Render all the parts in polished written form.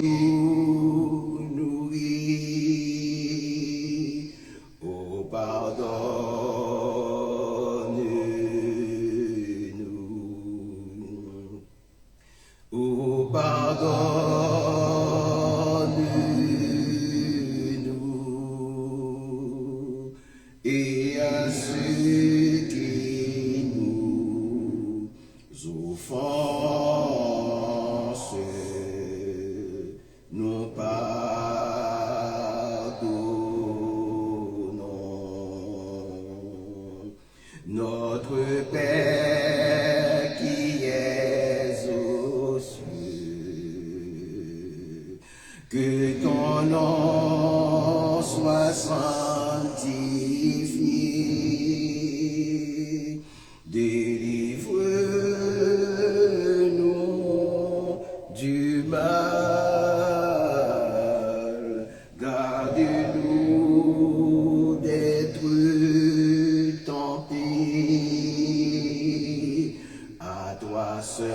nous nourrit. Oh, pardonne-nous. Oh, pardonne-nous. Et à ceux qui nous offensent, nous pardonnons. Notre Père qui es aux cieux, que ton nom soit sanctifié. Délivre-nous du mal, garde-nous d'être tentés. À toi seul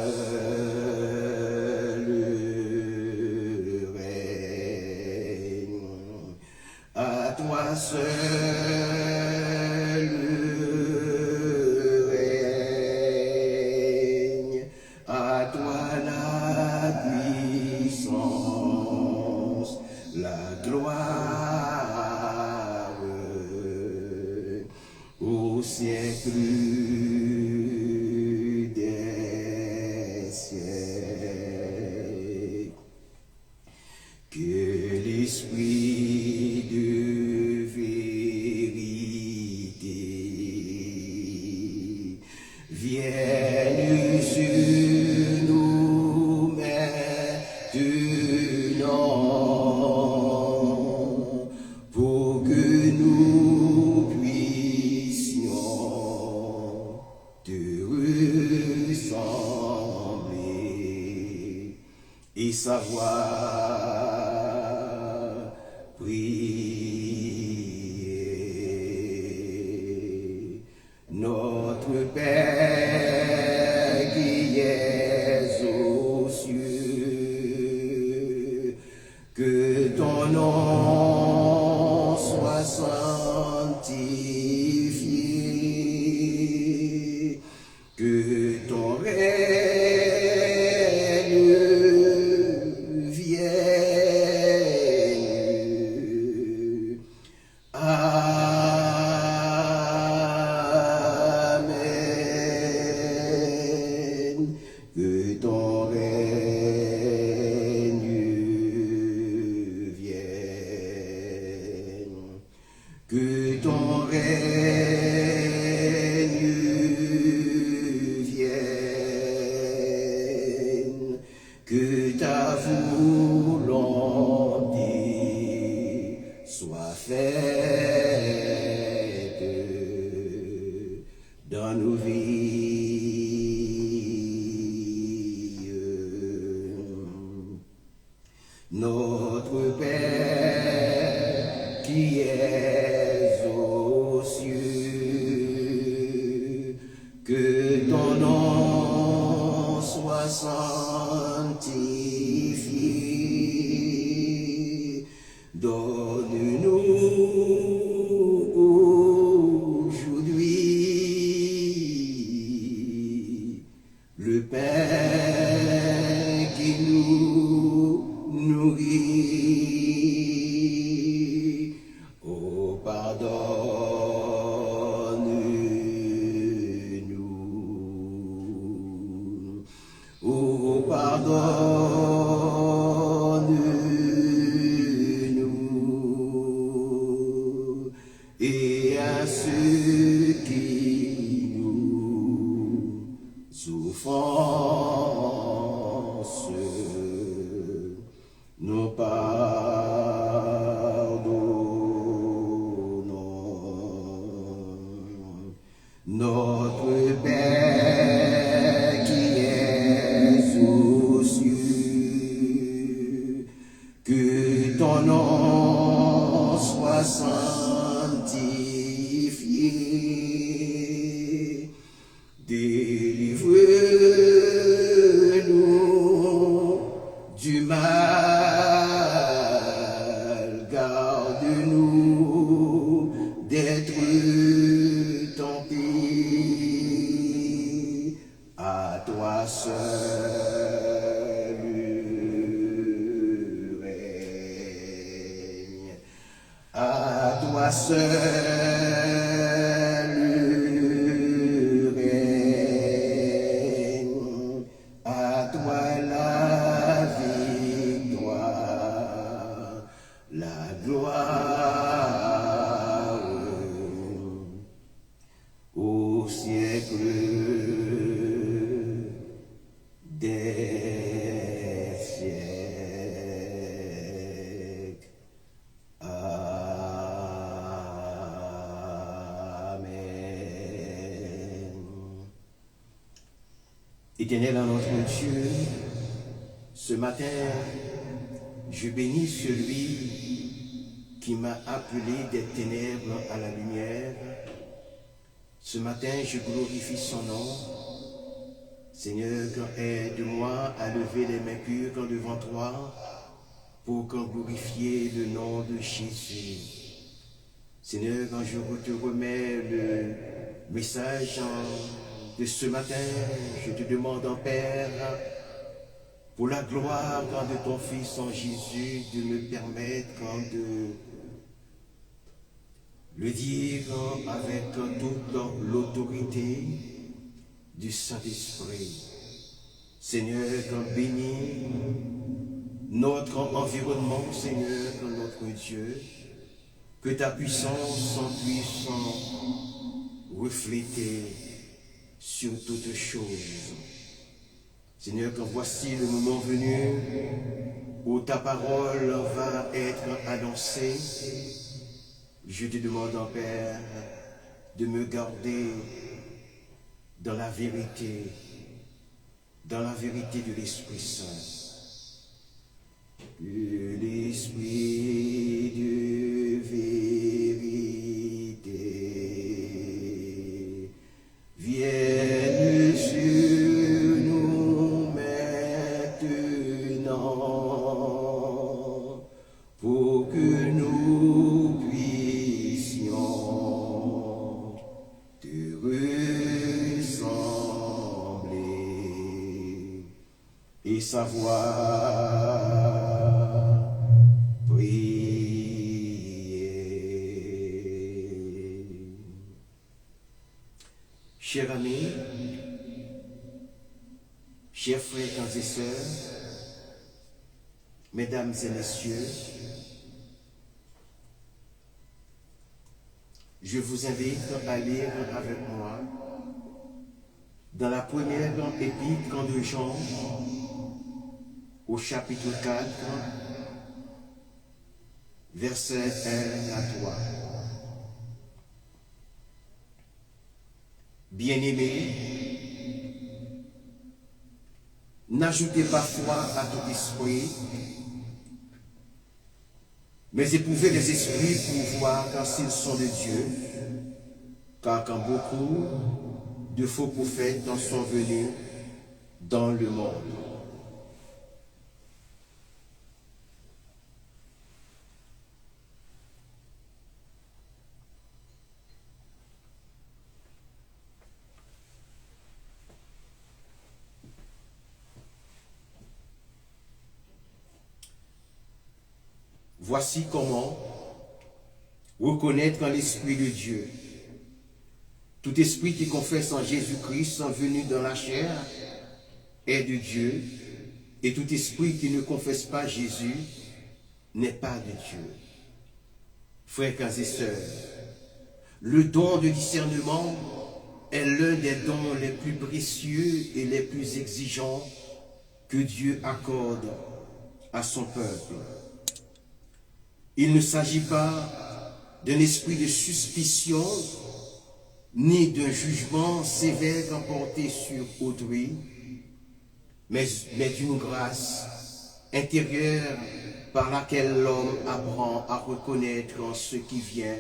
règne, à toi seul règne, à toi la puissance, la gloire, au siècle des siècles. Que l'esprit de vérité vienne sur nous maintenant, pour que nous puissions te ressembler et savoir prier. Notre Père qui es aux cieux, que ton nom soit sanctifié, que ton règne vienne. Amen. Que ton règne vienne. Que ton règne vienne. Que ta volonté soit faite dans nos vies. Notre Père qui es aux cieux, que ton nom soit sanctifié. Donne-nous aujourd'hui le pain qui nous nourrit. Oh, pardonne-nous. Oh, pardonne-nous. Et à ceux qui nous offensent, nous pardonnons. Notre Père qui es aux cieux, que ton nom soit sanctifié. Délivre-nous du mal, seule reine, à toi la victoire, la gloire au siècle des siècles. Amen. Éternel notre Dieu, ce matin, je bénis celui qui m'a appelé des ténèbres à la lumière. Ce matin, je glorifie son nom. Seigneur, aide-moi à lever les mains pures devant toi pour glorifier le nom de Jésus. Seigneur, quand je te remets le message de ce matin, je te demande, Père, pour la gloire de ton Fils en Jésus, de me permettre de le dire avec toute l'autorité du Saint-Esprit. Seigneur, bénis notre environnement, Seigneur, notre Dieu, que ta puissance puisse refléter sur toutes choses. Seigneur, que voici le moment venu où ta parole va être annoncée. Je te demande, Père, de me garder dans la vérité de l'Esprit Saint. Que l'Esprit de vérité vienne sur nous maintenant, pour que nous puissions te ressembler et savoir prier. Chers amis, chers frères et sœurs, mesdames et messieurs, je vous invite à lire avec moi dans la première épître de Jean, au chapitre 4, versets 1 à 3. Bien-aimés, n'ajoutez pas foi à tout esprit, mais éprouvez les esprits pour voir s'ils sont de Dieu, car quand beaucoup de faux prophètes en sont venus dans le monde. Voici comment reconnaître l'Esprit de Dieu. Tout esprit qui confesse en Jésus-Christ venu dans la chair est de Dieu, et tout esprit qui ne confesse pas Jésus n'est pas de Dieu. Frères et sœurs, le don de discernement est l'un des dons les plus précieux et les plus exigeants que Dieu accorde à son peuple. Il ne s'agit pas d'un esprit de suspicion ni d'un jugement sévère porté sur autrui, mais d'une grâce intérieure par laquelle l'homme apprend à reconnaître ce qui vient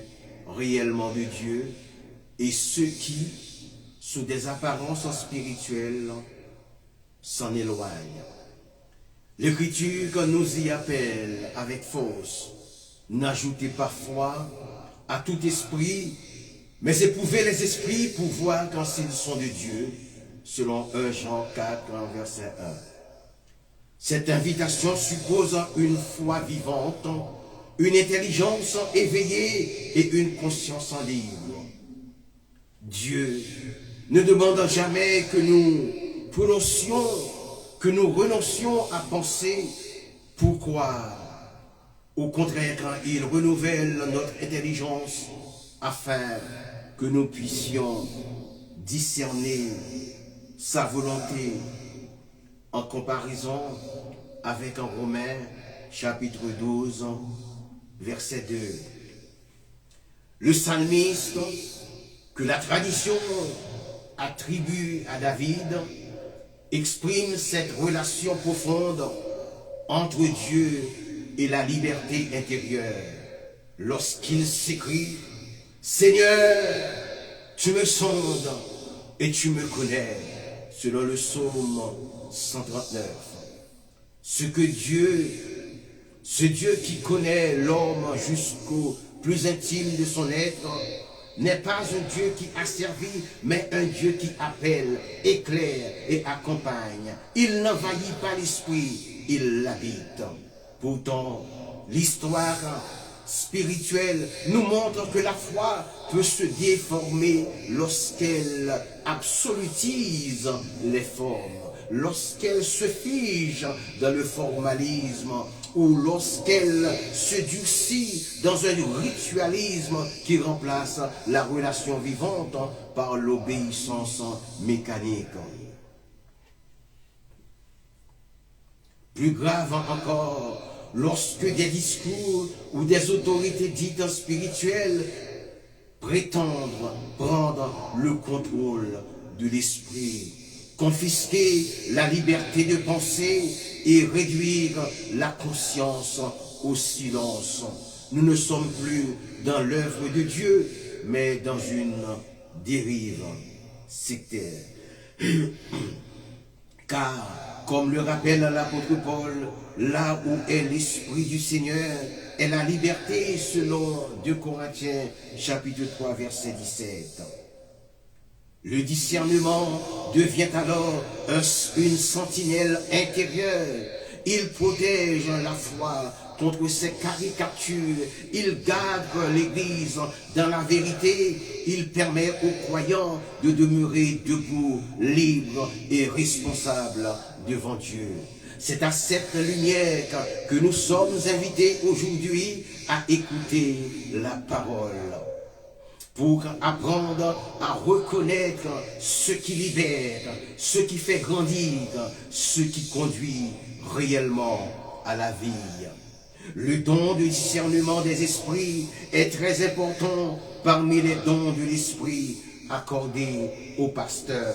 réellement de Dieu et ce qui, sous des apparences spirituelles, s'en éloigne. L'Écriture nous y appelle avec force: n'ajoutez pas foi à tout esprit, mais éprouvez les esprits pour voir s'ils sont de Dieu, selon 1 Jean 4, verset 1. Cette invitation suppose une foi vivante une intelligence éveillée et une conscience libre. Dieu ne demande jamais que nous prononcions, que nous renoncions à penser pour croire. Au contraire, il renouvelle notre intelligence afin que nous puissions discerner sa volonté en comparaison avec en Romains chapitre 12, verset 2. Le psalmiste, que la tradition attribue à David, exprime cette relation profonde entre Dieu et la liberté intérieure lorsqu'il s'écrie « Seigneur, tu me sondes et tu me connais » selon le psaume 139. Ce Dieu qui connaît l'homme jusqu'au plus intime de son être, n'est pas un Dieu qui asservit, mais un Dieu qui appelle, éclaire et accompagne. Il n'envahit pas l'esprit, il l'habite. Pourtant, l'histoire spirituelle nous montre que la foi peut se déformer lorsqu'elle absolutise les formes, lorsqu'elle se fige dans le formalisme ou lorsqu'elle se durcit dans un ritualisme qui remplace la relation vivante par l'obéissance mécanique. Plus grave encore, lorsque des discours ou des autorités dites spirituelles prétendent prendre le contrôle de l'esprit, confisquer la liberté de penser et réduire la conscience au silence. Nous ne sommes plus dans l'œuvre de Dieu, mais dans une dérive sectaire. Car, comme le rappelle l'apôtre Paul, là où est l'Esprit du Seigneur est la liberté, selon 2 Corinthiens chapitre 3 verset 17. Le discernement devient alors une sentinelle intérieure. Il protège la foi contre ses caricatures. Il garde l'Église dans la vérité. Il permet aux croyants de demeurer debout, libres et responsables devant Dieu. C'est à cette lumière que nous sommes invités aujourd'hui à écouter la parole, pour apprendre à reconnaître ce qui libère, ce qui fait grandir, ce qui conduit réellement à la vie. Le don du discernement des esprits est très important parmi les dons de l'esprit accordés aux pasteurs,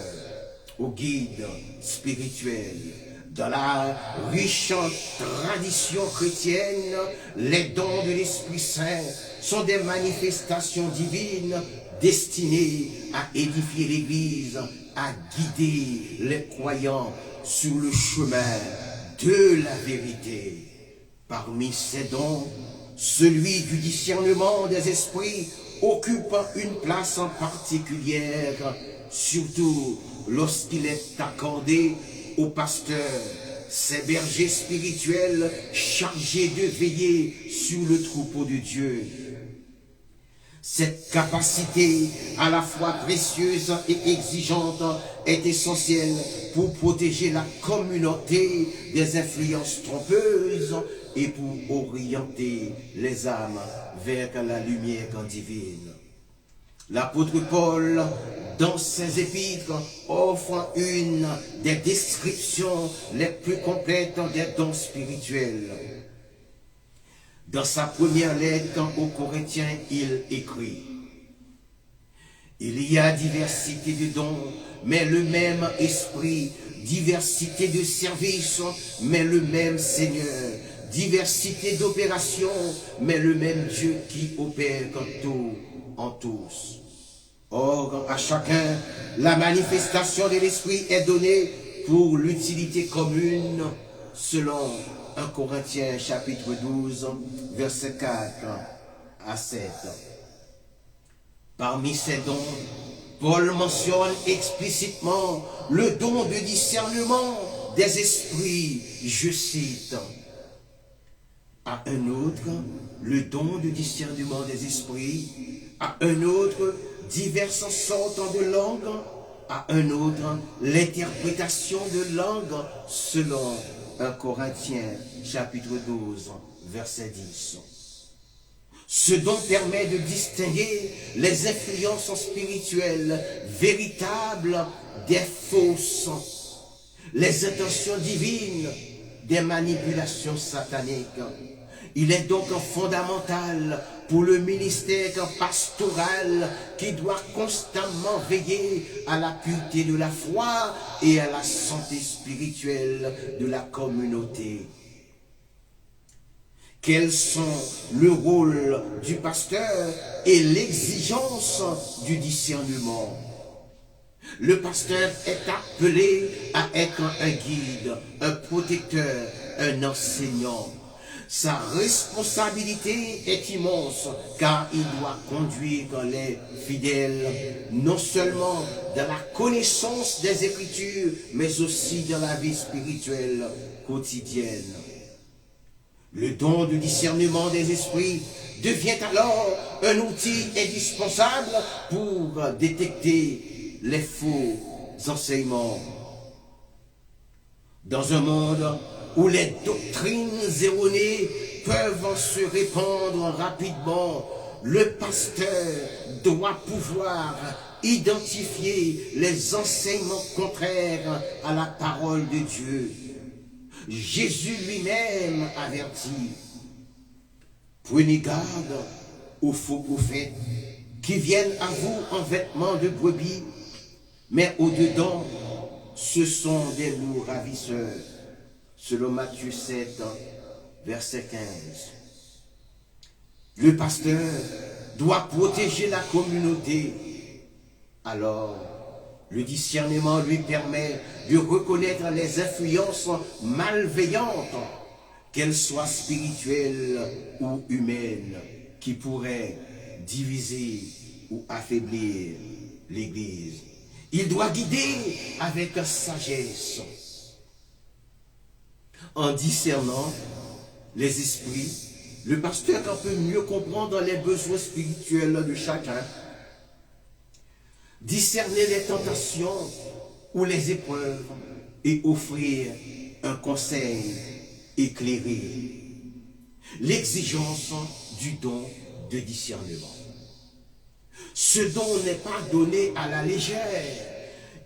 aux guides spirituels. Dans la riche tradition chrétienne, les dons de l'Esprit Saint sont des manifestations divines destinées à édifier l'Église, à guider les croyants sur le chemin de la vérité. Parmi ces dons, celui du discernement des esprits occupe une place en particulière, surtout lorsqu'il est accordé aux pasteurs, ces bergers spirituels chargés de veiller sur le troupeau de Dieu. Cette capacité à la fois précieuse et exigeante est essentielle pour protéger la communauté des influences trompeuses et pour orienter les âmes vers la lumière divine. L'apôtre Paul, dans ses épîtres, offre une des descriptions les plus complètes des dons spirituels. Dans sa première lettre aux Corinthiens, il écrit « Il y a diversité de dons, mais le même esprit, diversité de services, mais le même Seigneur, diversité d'opérations, mais le même Dieu qui opère tout en tous. Or, à chacun, la manifestation de l'Esprit est donnée pour l'utilité commune, selon 1 Corinthiens chapitre 12, verset 4 à 7. Parmi ces dons, Paul mentionne explicitement le don de discernement des esprits, je cite. à un autre le don de discernement des esprits, à un autre diverses sortes de langues, à un autre l'interprétation de langues selon 1 Corinthiens chapitre 12 verset 10. Ce don permet de distinguer les influences spirituelles véritables des fausses, les intentions divines des manipulations sataniques. Il est donc fondamental pour le ministère pastoral qui doit constamment veiller à la pureté de la foi et à la santé spirituelle de la communauté. Quels sont le rôle du pasteur et l'exigence du discernement? Le pasteur est appelé à être un guide, un protecteur, un enseignant. Sa responsabilité est immense car il doit conduire les fidèles non seulement dans la connaissance des Écritures, mais aussi dans la vie spirituelle quotidienne. Le don de discernement des esprits devient alors un outil indispensable pour détecter les faux enseignements. Dans un monde où les doctrines erronées peuvent se répandre rapidement, le pasteur doit pouvoir identifier les enseignements contraires à la parole de Dieu. Jésus lui-même avertit: prenez garde aux faux prophètes qui viennent à vous en vêtements de brebis, mais au-dedans, ce sont des loups ravisseurs. Selon Matthieu 7, verset 15. Le pasteur doit protéger la communauté. Alors, le discernement lui permet de reconnaître les influences malveillantes, qu'elles soient spirituelles ou humaines, qui pourraient diviser ou affaiblir l'Église. Il doit guider avec sagesse. En discernant les esprits, le pasteur peut mieux comprendre les besoins spirituels de chacun, discerner les tentations ou les épreuves et offrir un conseil éclairé. L'exigence du don de discernement. Ce don n'est pas donné à la légère.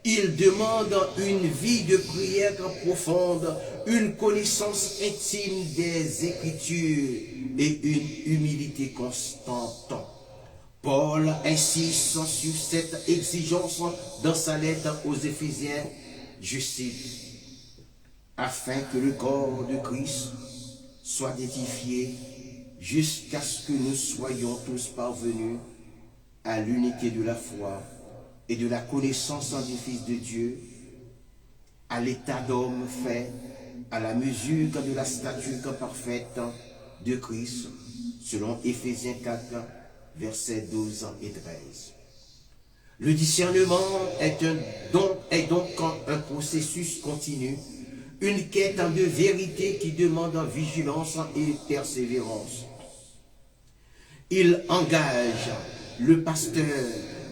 Il demande une vie de prière profonde, une connaissance intime des Écritures et une humilité constante. Paul insiste sur cette exigence dans sa lettre aux Éphésiens, je cite, « Afin que le corps de Christ soit édifié jusqu'à ce que nous soyons tous parvenus à l'unité de la foi et de la connaissance du Fils de Dieu, à l'état d'homme fait à la mesure de la stature parfaite de Christ, selon Éphésiens 4, versets 12 et 13. Le discernement est donc un processus continu, une quête de vérité qui demande vigilance et persévérance. Il engage le pasteur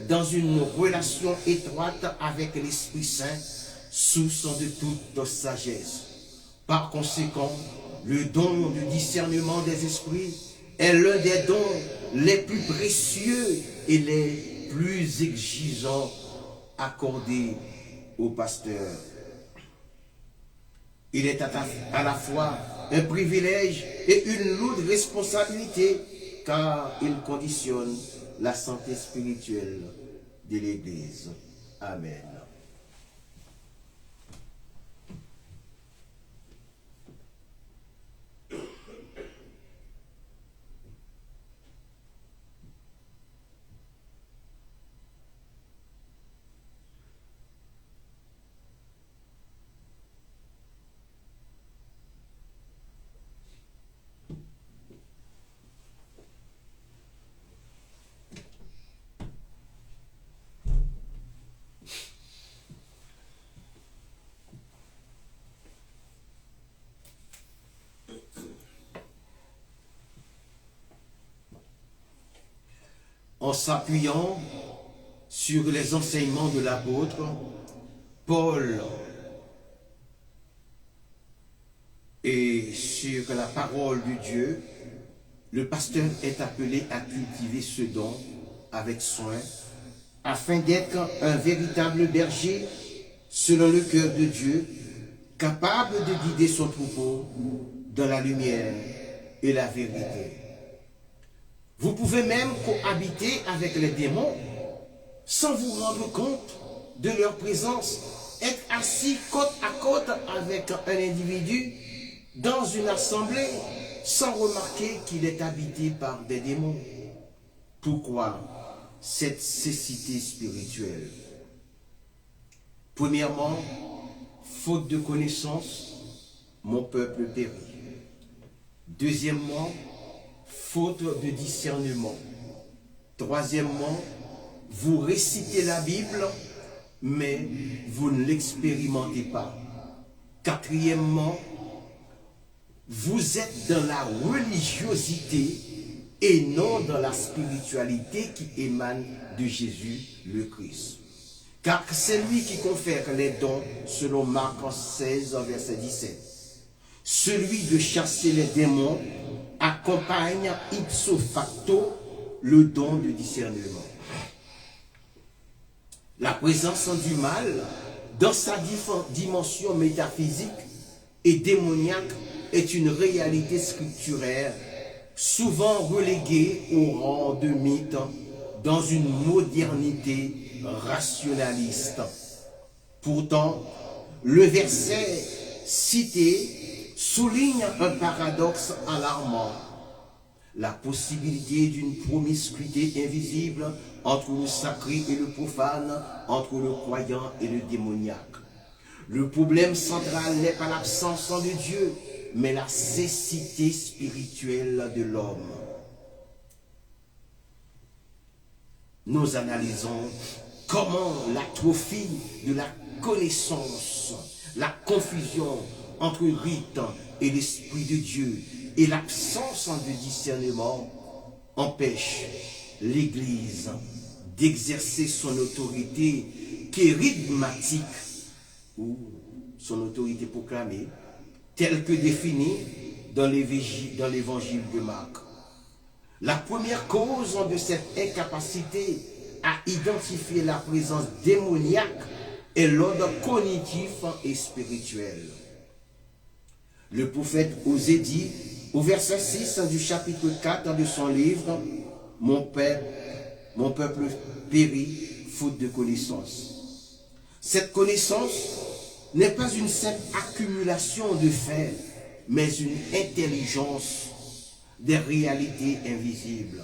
dans une relation étroite avec l'Esprit Saint, source de toute sagesse. Par conséquent, le don du discernement des esprits est l'un des dons les plus précieux et les plus exigeants accordés au pasteur. Il est à la fois un privilège et une lourde responsabilité, car il conditionne la santé spirituelle de l'Église. Amen. en s'appuyant sur les enseignements de l'apôtre Paul et sur la parole de Dieu, le pasteur est appelé à cultiver ce don avec soin afin d'être un véritable berger selon le cœur de Dieu, capable de guider son troupeau dans la lumière et la vérité. Vous pouvez même cohabiter avec les démons sans vous rendre compte de leur présence. Être assis côte à côte avec un individu dans une assemblée sans remarquer qu'il est habité par des démons. Pourquoi cette cécité spirituelle? Premièrement, faute de connaissance, mon peuple périt. Deuxièmement, faute de discernement. Troisièmement, vous récitez la Bible, mais vous ne l'expérimentez pas. Quatrièmement, vous êtes dans la religiosité et non dans la spiritualité qui émane de Jésus le Christ. Car c'est lui qui confère les dons selon Marc 16, verset 17. Celui de chasser les démons accompagne ipso facto le don de discernement. La présence du mal dans sa dimension métaphysique et démoniaque est une réalité scripturaire souvent reléguée au rang de mythe dans une modernité rationaliste. Pourtant, le verset cité souligne un paradoxe alarmant: la possibilité d'une promiscuité invisible entre le sacré et le profane, entre le croyant et le démoniaque. Le problème central n'est pas l'absence de Dieu, mais la cécité spirituelle de l'homme. Nous analysons comment l'atrophie de la connaissance, la confusion entre rite et l'Esprit de Dieu et l'absence de discernement empêche l'Église d'exercer son autorité kérigmatique ou son autorité proclamée telle que définie dans l'évangile de Marc. La première cause de cette incapacité à identifier la présence démoniaque est l'ordre cognitif et spirituel. Le prophète Osée dit au verset 6 du chapitre 4 de son livre: mon peuple périt faute de connaissance. Cette connaissance n'est pas une simple accumulation de faits, mais une intelligence des réalités invisibles.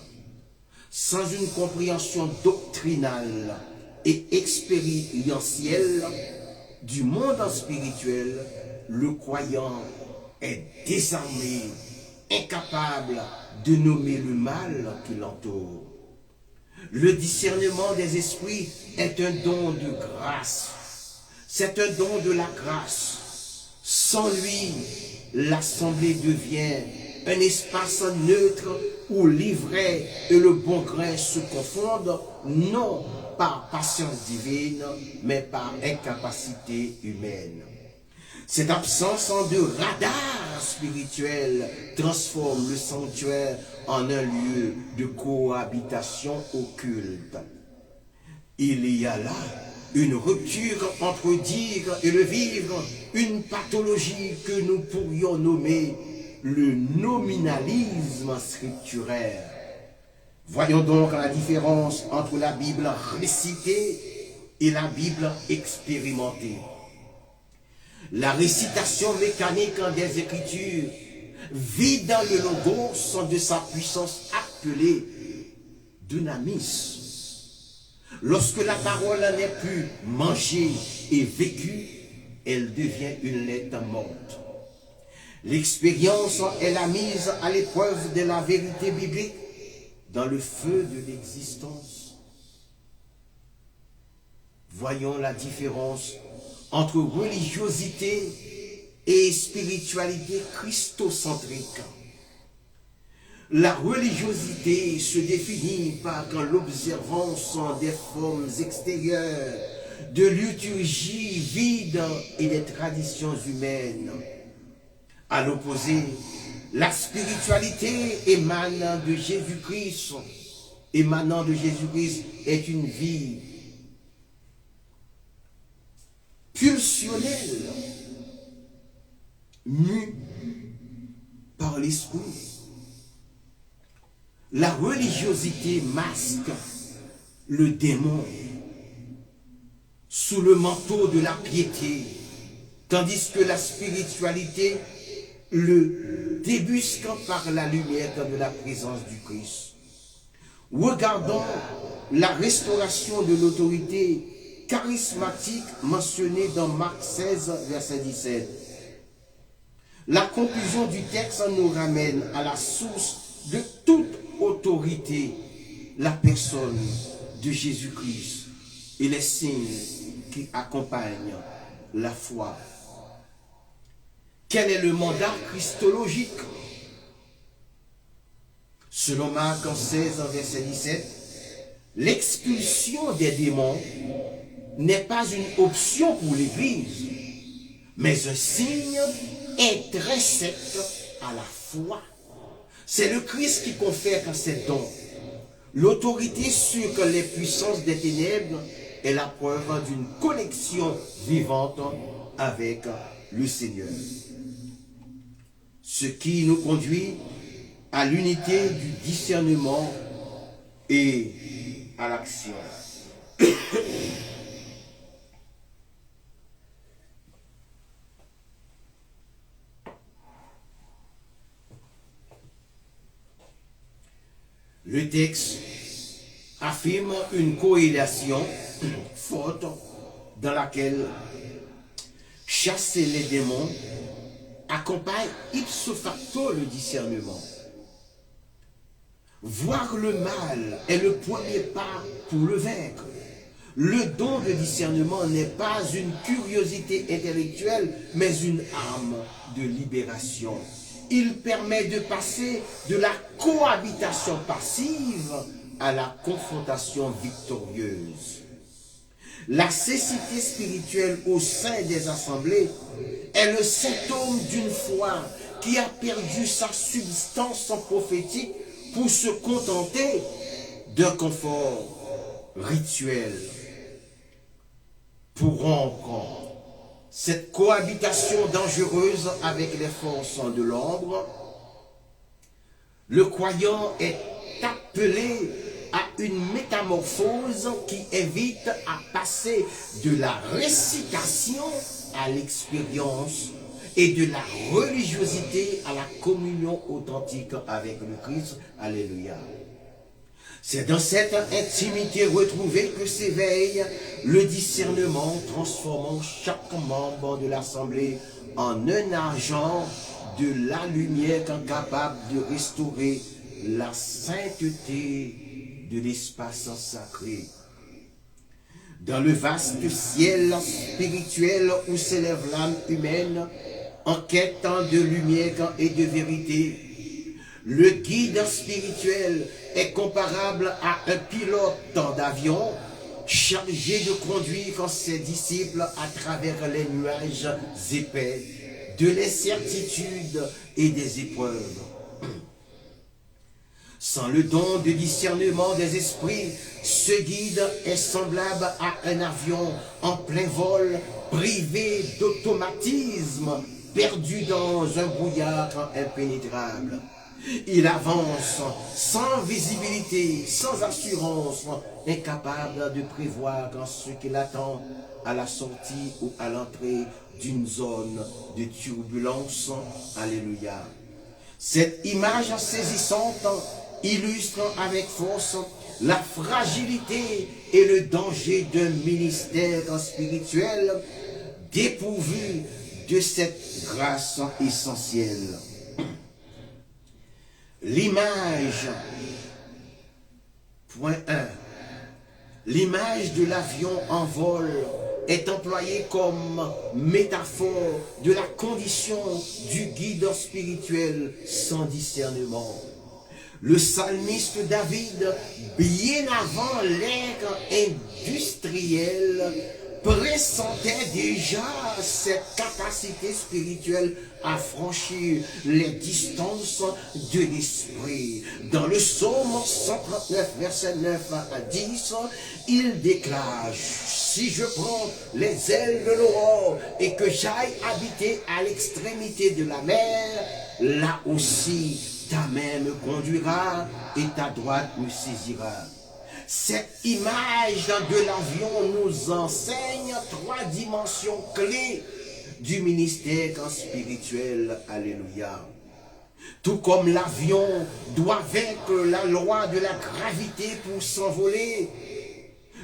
Sans une compréhension doctrinale et expérientielle du monde spirituel, le croyant est désarmé, incapable de nommer le mal qui l'entoure. Le discernement des esprits est un don de grâce. C'est un don de la grâce. Sans lui, l'assemblée devient un espace neutre où l'ivraie et le bon grain se confondent, non par patience divine, mais par incapacité humaine. Cette absence de radar spirituel transforme le sanctuaire en un lieu de cohabitation occulte. Il y a là une rupture entre dire et le vivre, une pathologie que nous pourrions nommer le nominalisme scripturaire. Voyons donc la différence entre la Bible récitée et la Bible expérimentée. La récitation mécanique des Écritures vide dans le logos de sa puissance appelée dynamis. Lorsque la parole n'est plus mangée et vécue, elle devient une lettre morte. L'expérience est la mise à l'épreuve de la vérité biblique dans le feu de l'existence. Voyons la différence entre religiosité et spiritualité christocentrique. La religiosité se définit par l'observance des formes extérieures, de liturgie vide et des traditions humaines. À l'opposé, la spiritualité émanant de Jésus-Christ, est une vie pulsionnelle, mue par l'esprit. La religiosité masque le démon sous le manteau de la piété, tandis que la spiritualité le débusque par la lumière de la présence du Christ. Regardons la restauration de l'autorité charismatique mentionnée dans Marc 16, verset 17. La conclusion du texte nous ramène à la source de toute autorité, la personne de Jésus-Christ et les signes qui accompagnent la foi. Quel est le mandat christologique? Selon Marc 16, verset 17, l'expulsion des démons n'est pas une option pour l'Église, mais un signe intrinsèque à la foi. C'est le Christ qui confère ses dons. L'autorité sur les puissances des ténèbres est la preuve d'une connexion vivante avec le Seigneur. Ce qui nous conduit à l'unité du discernement et à l'action. Le texte affirme une corrélation forte dans laquelle chasser les démons accompagne ipso facto le discernement. Voir le mal est le premier pas pour le vaincre. Le don de discernement n'est pas une curiosité intellectuelle, mais une arme de libération. Il permet de passer de la cohabitation passive à la confrontation victorieuse. La cécité spirituelle au sein des assemblées est le symptôme d'une foi qui a perdu sa substance prophétique pour se contenter d'un confort rituel. Pour rompre cette cohabitation dangereuse avec les forces de l'ombre, le croyant est appelé à une métamorphose qui invite à passer de la récitation à l'expérience et de la religiosité à la communion authentique avec le Christ. Alléluia. C'est dans cette intimité retrouvée que s'éveille le discernement, transformant chaque membre de l'assemblée en un agent de la lumière capable de restaurer la sainteté de l'espace sacré. Dans le vaste ciel spirituel où s'élève l'âme humaine, en quête de lumière et de vérité, le guide spirituel est comparable à un pilote d'avion chargé de conduire ses disciples à travers les nuages épais de l'incertitude et des épreuves. Sans le don de discernement des esprits, ce guide est semblable à un avion en plein vol, privé d'automatisme, perdu dans un brouillard impénétrable. Il avance sans visibilité, sans assurance, incapable de prévoir ce qu'il attend à la sortie ou à l'entrée d'une zone de turbulence. Alléluia. Cette image saisissante illustre avec force la fragilité et le danger d'un ministère spirituel dépourvu de cette grâce essentielle. L'image, point 1, l'image de l'avion en vol est employée comme métaphore de la condition du guide spirituel sans discernement. Le psalmiste David, bien avant l'ère industrielle, pressentait déjà cette capacité spirituelle à franchir les distances de l'esprit. Dans le psaume 139, verset 9 à 10, il déclare: si je prends les ailes de l'aurore et que j'aille habiter à l'extrémité de la mer, là aussi ta main me conduira et ta droite me saisira. Cette image de l'avion nous enseigne trois dimensions clés du ministère spirituel. Alléluia. Tout comme l'avion doit vaincre la loi de la gravité pour s'envoler,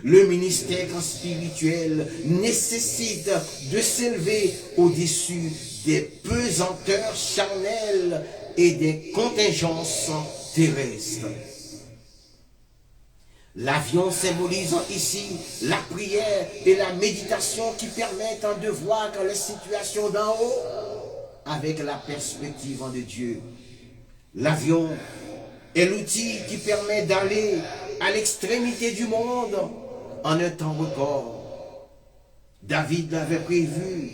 le ministère spirituel nécessite de s'élever au-dessus des pesanteurs charnelles et des contingences terrestres. L'avion symbolise ici la prière et la méditation qui permettent de voir les situations d'en haut avec la perspective de Dieu. L'avion est l'outil qui permet d'aller à l'extrémité du monde en un temps record. David l'avait prévu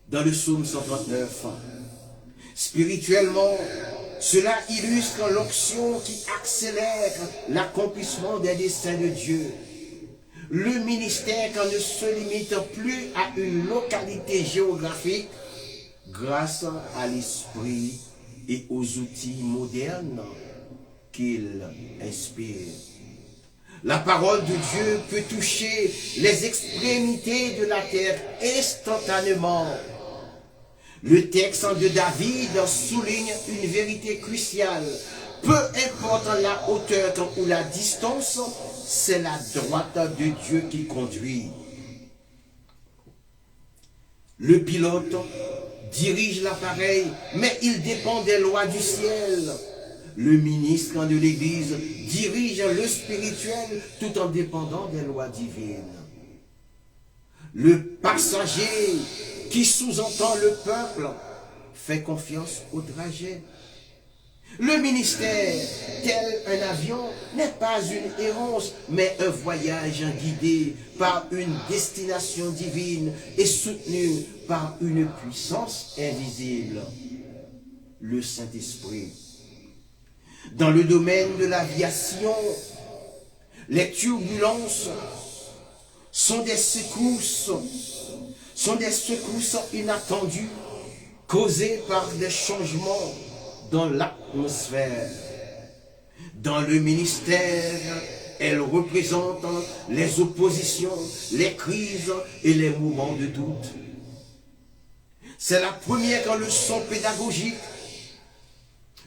dans le psaume 139. Spirituellement, cela illustre l'onction qui accélère l'accomplissement des desseins de Dieu. Le ministère ne se limite plus à une localité géographique grâce à l'esprit et aux outils modernes qu'il inspire. La parole de Dieu peut toucher les extrémités de la terre instantanément. Le texte de David souligne une vérité cruciale. Peu importe la hauteur ou la distance, c'est la droite de Dieu qui conduit. Le pilote dirige l'appareil, mais il dépend des lois du ciel. Le ministre de l'Église dirige le spirituel tout en dépendant des lois divines. Le passager qui sous-entend le peuple fait confiance au trajet. Le ministère, tel un avion, n'est pas une errance, mais un voyage guidé par une destination divine et soutenu par une puissance invisible, le Saint-Esprit. Dans le domaine de l'aviation, les turbulences sont des secousses inattendues causées par des changements dans l'atmosphère. Dans le ministère, elles représentent les oppositions, les crises et les moments de doute. C'est la première leçon pédagogique.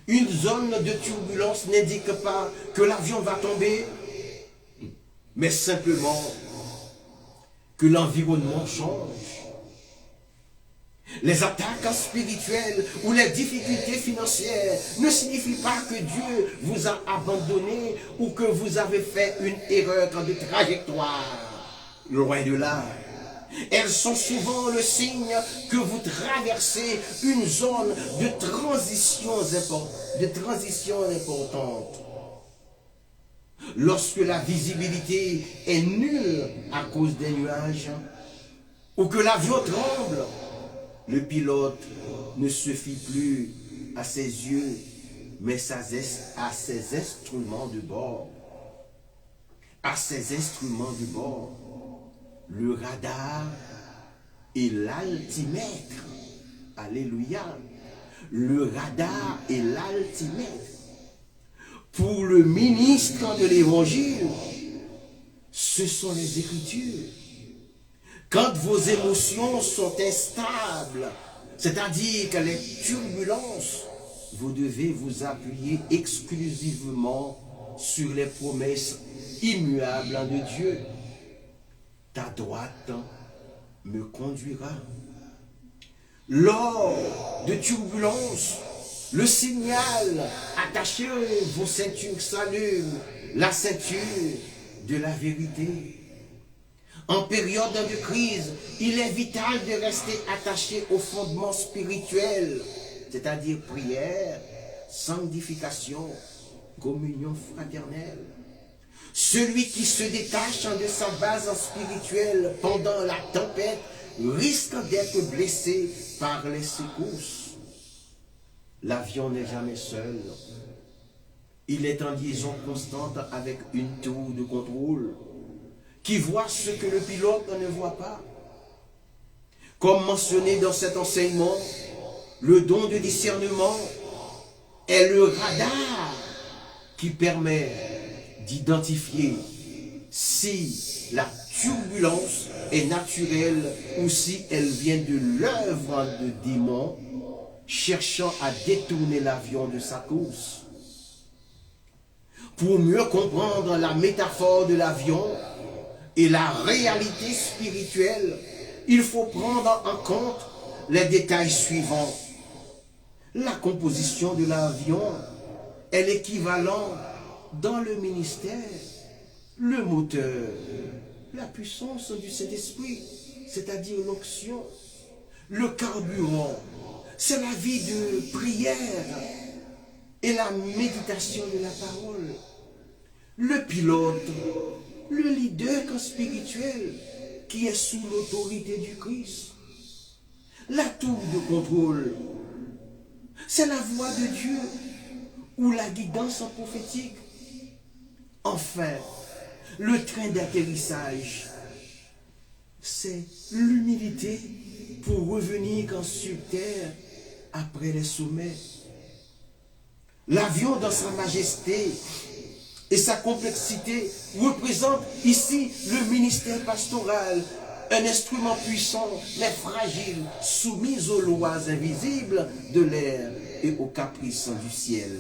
Une zone de turbulence n'indique pas que l'avion va tomber, mais simplement que l'environnement change. Les attaques spirituelles ou les difficultés financières ne signifient pas que Dieu vous a abandonné ou que vous avez fait une erreur de trajectoire. Loin de là. Elles sont souvent le signe que vous traversez une zone de transition importante. Lorsque la visibilité est nulle à cause des nuages ou que l'avion tremble, le pilote ne se fie plus à ses yeux, mais à ses instruments de bord. À ses instruments de bord. Le radar et l'altimètre. Alléluia. Le radar et l'altimètre. Pour le ministre de l'Évangile, ce sont les Écritures. Quand vos émotions sont instables, c'est-à-dire que les turbulences, vous devez vous appuyer exclusivement sur les promesses immuables de Dieu. Ta droite me conduira. Lors de turbulences, le signal, attachez vos ceintures s'allume, la ceinture de la vérité. En période de crise, il est vital de rester attaché au fondement spirituel, c'est-à-dire prière, sanctification communion fraternelle. Celui qui se détache de sa base spirituelle pendant la tempête risque d'être blessé par les secousses. L'avion n'est jamais seul. Il est en liaison constante avec une tour de contrôle qui voit ce que le pilote ne voit pas. Comme mentionné dans cet enseignement, le don de discernement est le radar qui permet d'identifier si la turbulence est naturelle ou si elle vient de l'œuvre de démons cherchant à détourner l'avion de sa course. Pour mieux comprendre la métaphore de l'avion et la réalité spirituelle, il faut prendre en compte les détails suivants. La composition de l'avion est l'équivalent dans le ministère, le moteur, la puissance du Saint-Esprit, c'est-à-dire l'onction, le carburant, c'est la vie de prière et la méditation de la parole. Le pilote, le leader spirituel qui est sous l'autorité du Christ. La tour de contrôle, c'est la voix de Dieu ou la guidance prophétique. Enfin, le train d'atterrissage, c'est l'humilité pour revenir sur terre après les sommets. L'avion dans sa majesté et sa complexité représente ici le ministère pastoral, un instrument puissant mais fragile, soumis aux lois invisibles de l'air et aux caprices du ciel.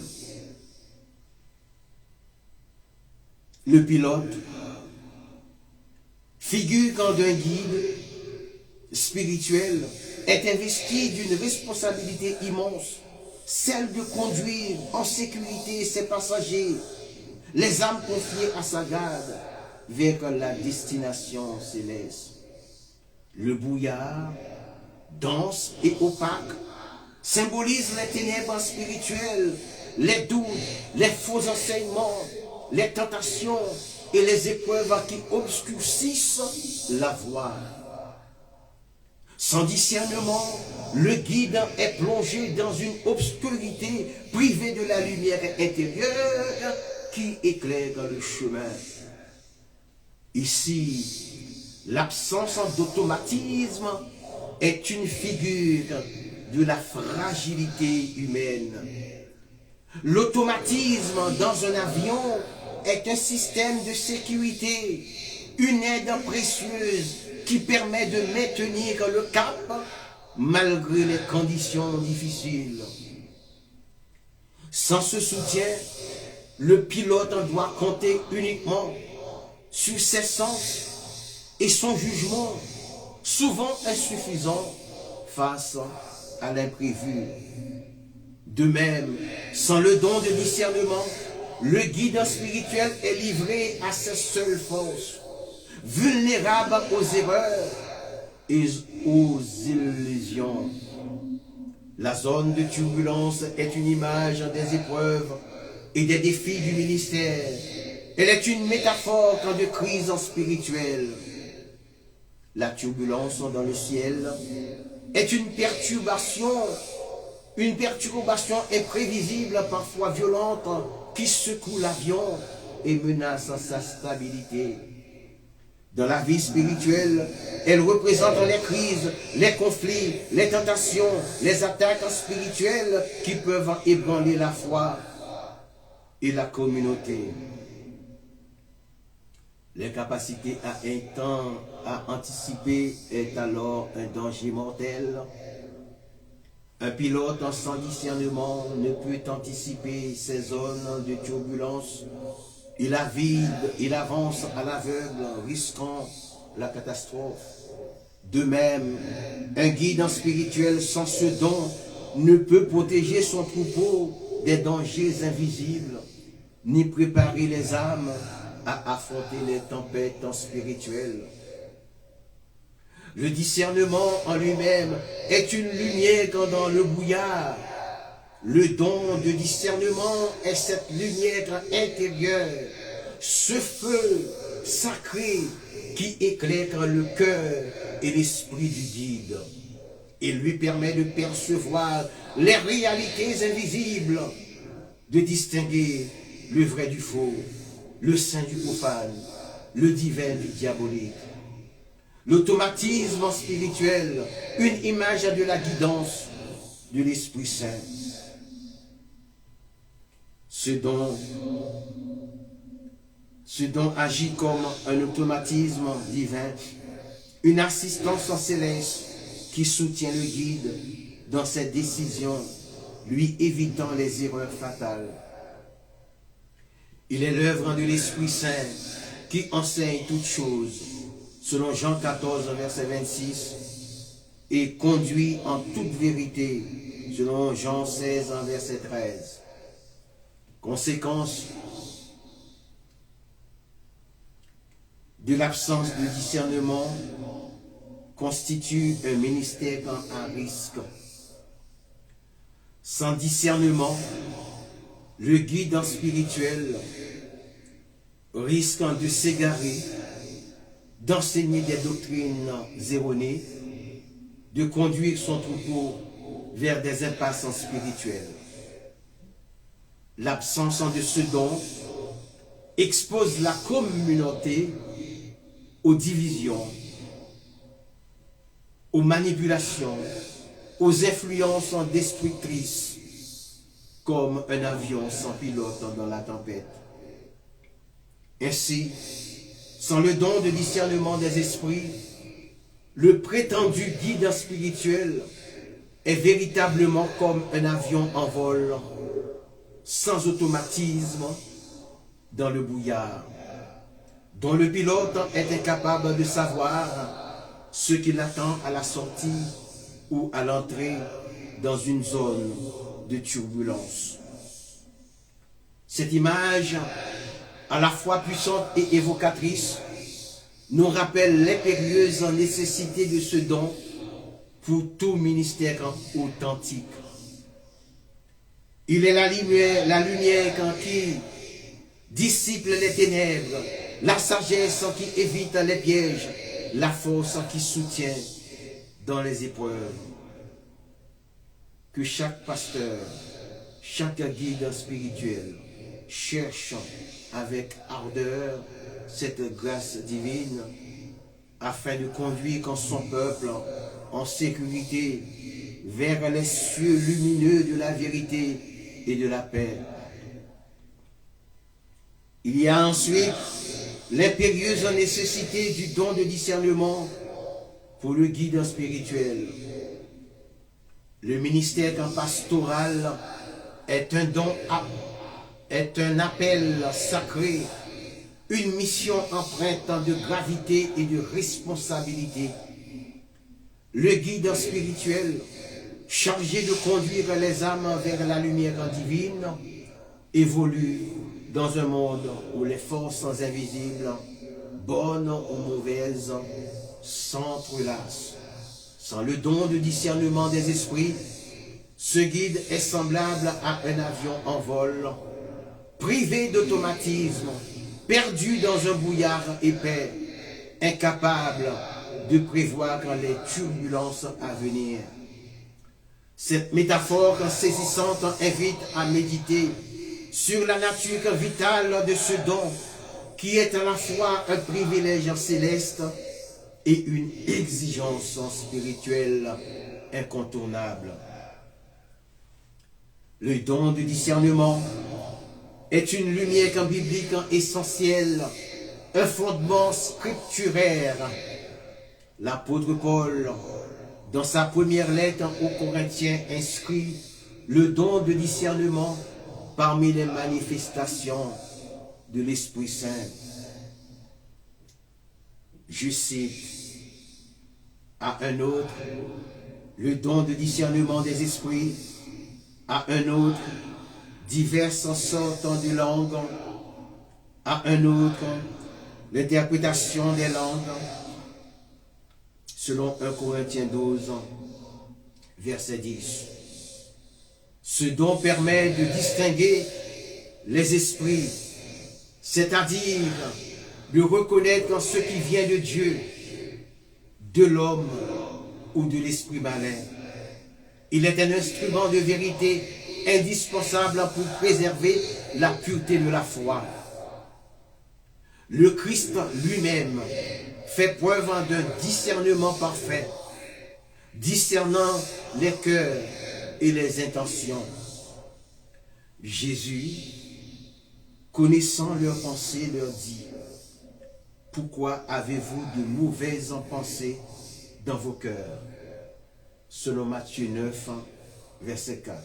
Le pilote, figure d'un guide spirituel, est investi d'une responsabilité immense, celle de conduire en sécurité ses passagers, les âmes confiées à sa garde, vers la destination céleste. Le brouillard, dense et opaque, symbolise les ténèbres spirituelles, les doutes, les faux enseignements, les tentations et les épreuves qui obscurcissent la voie. Sans discernement, le guide est plongé dans une obscurité, privé de la lumière intérieure qui éclaire le chemin. Ici, l'absence d'automatisme est une figure de la fragilité humaine. L'automatisme dans un avion est un système de sécurité, une aide précieuse qui permet de maintenir le cap malgré les conditions difficiles. Sans ce soutien, le pilote doit compter uniquement sur ses sens et son jugement, souvent insuffisant face à l'imprévu. De même, sans le don de discernement, le guide spirituel est livré à ses seules forces, vulnérable aux erreurs et aux illusions. La zone de turbulence est une image des épreuves et des défis du ministère. Elle est une métaphore de crise spirituelle. La turbulence dans le ciel est une perturbation imprévisible, parfois violente, qui secoue l'avion et menace sa stabilité. Dans la vie spirituelle, elle représente les crises, les conflits, les tentations, les attaques spirituelles qui peuvent ébranler la foi et la communauté. L'incapacité à anticiper est alors un danger mortel. Un pilote sans discernement ne peut anticiper ces zones de turbulence. Il avance à l'aveugle, risquant la catastrophe. De même, un guide spirituel sans ce don ne peut protéger son troupeau des dangers invisibles, ni préparer les âmes à affronter les tempêtes spirituelles. Le discernement en lui-même est une lumière dans le brouillard. Le don de discernement est cette lumière intérieure, ce feu sacré qui éclaire le cœur et l'esprit du guide. Il lui permet de percevoir les réalités invisibles, de distinguer le vrai du faux, le saint du profane, le divin du diabolique. L'automatisme spirituel, une image de la guidance de l'Esprit Saint. Ce don agit comme un automatisme divin, une assistance céleste qui soutient le guide dans ses décisions, lui évitant les erreurs fatales. Il est l'œuvre de l'Esprit Saint qui enseigne toutes choses, selon Jean 14, verset 26, et conduit en toute vérité, selon Jean 16, verset 13. Conséquence de l'absence de discernement constitue un ministère à risque. Sans discernement, le guide spirituel risque de s'égarer, d'enseigner des doctrines erronées, de conduire son troupeau vers des impasses spirituelles. L'absence de ce don expose la communauté aux divisions, aux manipulations, aux influences destructrices, comme un avion sans pilote dans la tempête. Ainsi, sans le don de discernement des esprits, le prétendu guide spirituel est véritablement comme un avion en vol, sans automatisme, dans le brouillard, dont le pilote est incapable de savoir ce qui l'attend à la sortie ou à l'entrée dans une zone de turbulence. Cette image, à la fois puissante et évocatrice, nous rappelle l'impérieuse nécessité de ce don pour tout ministère authentique. Il est la lumière qui dissipe les ténèbres, la sagesse qui évite les pièges, la force qui soutient dans les épreuves. Que chaque pasteur, chaque guide spirituel cherche avec ardeur cette grâce divine afin de conduire son peuple en sécurité vers les cieux lumineux de la vérité et de la paix. Il y a ensuite l'impérieuse nécessité du don de discernement pour le guide spirituel. Le ministère pastoral est un don, est un appel sacré, une mission empreinte de gravité et de responsabilité. Le guide spirituel, chargé de conduire les âmes vers la lumière divine, évolue dans un monde où les forces invisibles, bonnes ou mauvaises, s'entrelacent. Sans le don de discernement des esprits, ce guide est semblable à un avion en vol, privé d'automatisme, perdu dans un brouillard épais, incapable de prévoir les turbulences à venir. Cette métaphore saisissante invite à méditer sur la nature vitale de ce don qui est à la fois un privilège céleste et une exigence spirituelle incontournable. Le don de discernement est une lumière biblique essentielle, un fondement scripturaire. L'apôtre Paul, dans sa première lettre aux Corinthiens, inscrit le don de discernement parmi les manifestations de l'Esprit Saint. Je cite, à un autre, le don de discernement des esprits, à un autre, diverses sortes de langues, à un autre, l'interprétation des langues, selon 1 Corinthiens 12, verset 10. Ce don permet de distinguer les esprits, c'est-à-dire de reconnaître ce qui vient de Dieu, de l'homme ou de l'esprit malin. Il est un instrument de vérité indispensable pour préserver la pureté de la foi. Le Christ lui-même fait preuve d'un discernement parfait, discernant les cœurs et les intentions. Jésus, connaissant leurs pensées, leur dit: pourquoi avez-vous de mauvaises pensées dans vos cœurs? Selon Matthieu 9, verset 4.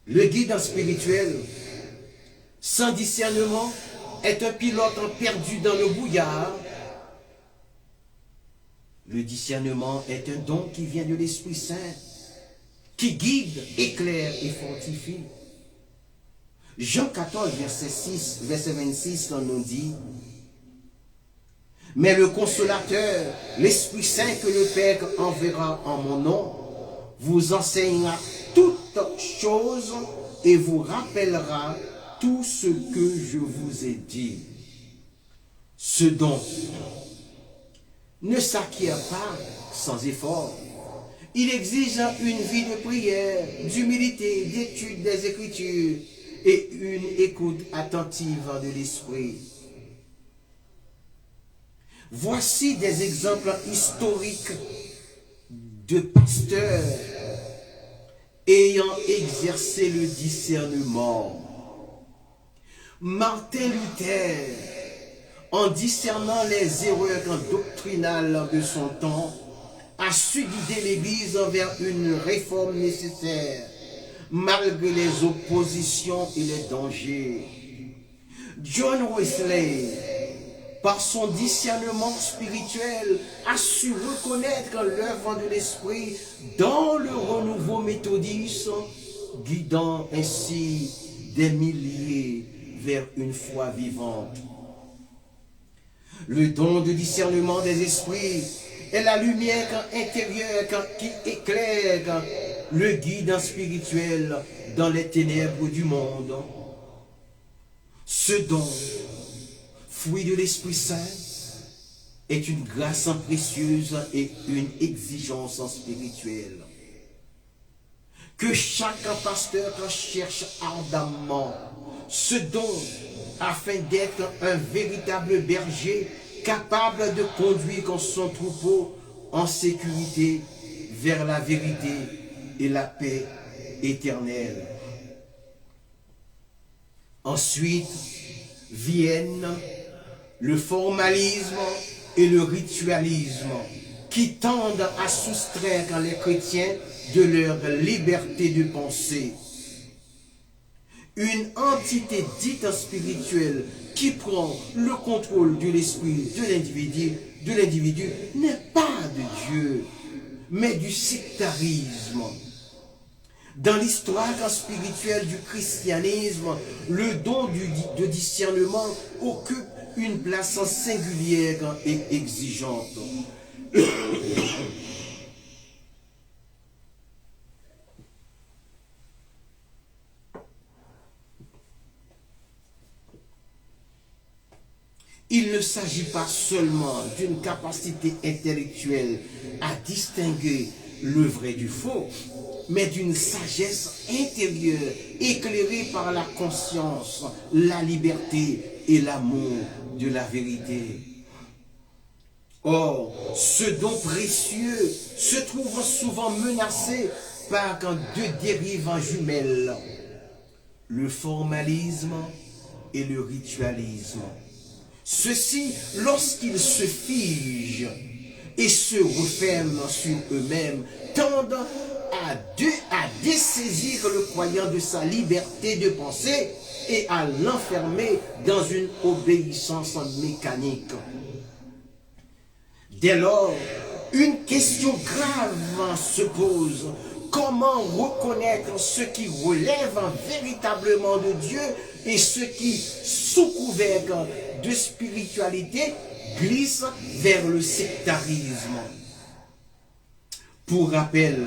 Le guide spirituel, sans discernement, est un pilote perdu dans le brouillard. Le discernement est un don qui vient de l'Esprit Saint, qui guide, éclaire et fortifie. Jean 14, verset 26, nous dit: mais le consolateur, l'Esprit Saint que le Père enverra en mon nom, vous enseignera toutes choses et vous rappellera tout ce que je vous ai dit. Ce don ne s'acquiert pas sans effort. Il exige une vie de prière, d'humilité, d'étude des Écritures et une écoute attentive de l'Esprit. Voici des exemples historiques de pasteurs ayant exercé le discernement. Martin Luther, en discernant les erreurs doctrinales de son temps, a su guider l'Église vers une réforme nécessaire, malgré les oppositions et les dangers. John Wesley, par son discernement spirituel, a su reconnaître l'œuvre de l'Esprit dans le renouveau méthodiste, guidant ainsi des milliers vers une foi vivante. Le don de discernement des esprits est la lumière intérieure qui éclaire le guide spirituel dans les ténèbres du monde. Ce don, fruit de l'Esprit Saint, est une grâce précieuse et une exigence spirituelle que chaque pasteur cherche ardemment ce don afin d'être un véritable berger capable de conduire son troupeau en sécurité vers la vérité et la paix éternelle. Ensuite viennent le formalisme et le ritualisme qui tendent à soustraire les chrétiens de leur liberté de penser. Une entité dite spirituelle qui prend le contrôle de l'esprit de l'individu n'est pas de Dieu, mais du sectarisme. Dans l'histoire spirituelle du christianisme, le don de discernement occupe une place singulière et exigeante. Il ne s'agit pas seulement d'une capacité intellectuelle à distinguer le vrai du faux, mais d'une sagesse intérieure éclairée par la conscience, la liberté et l'amour de la vérité. Or, ce don précieux se trouve souvent menacé par deux dérives jumelles, le formalisme et le ritualisme. Ceux-ci, lorsqu'ils se figent et se referment sur eux-mêmes, tendent à dessaisir le croyant de sa liberté de penser et à l'enfermer dans une obéissance mécanique. Dès lors, une question grave se pose. Comment reconnaître ce qui relève véritablement de Dieu et ce qui, sous couvert de spiritualité, glisse vers le sectarisme? Pour rappel,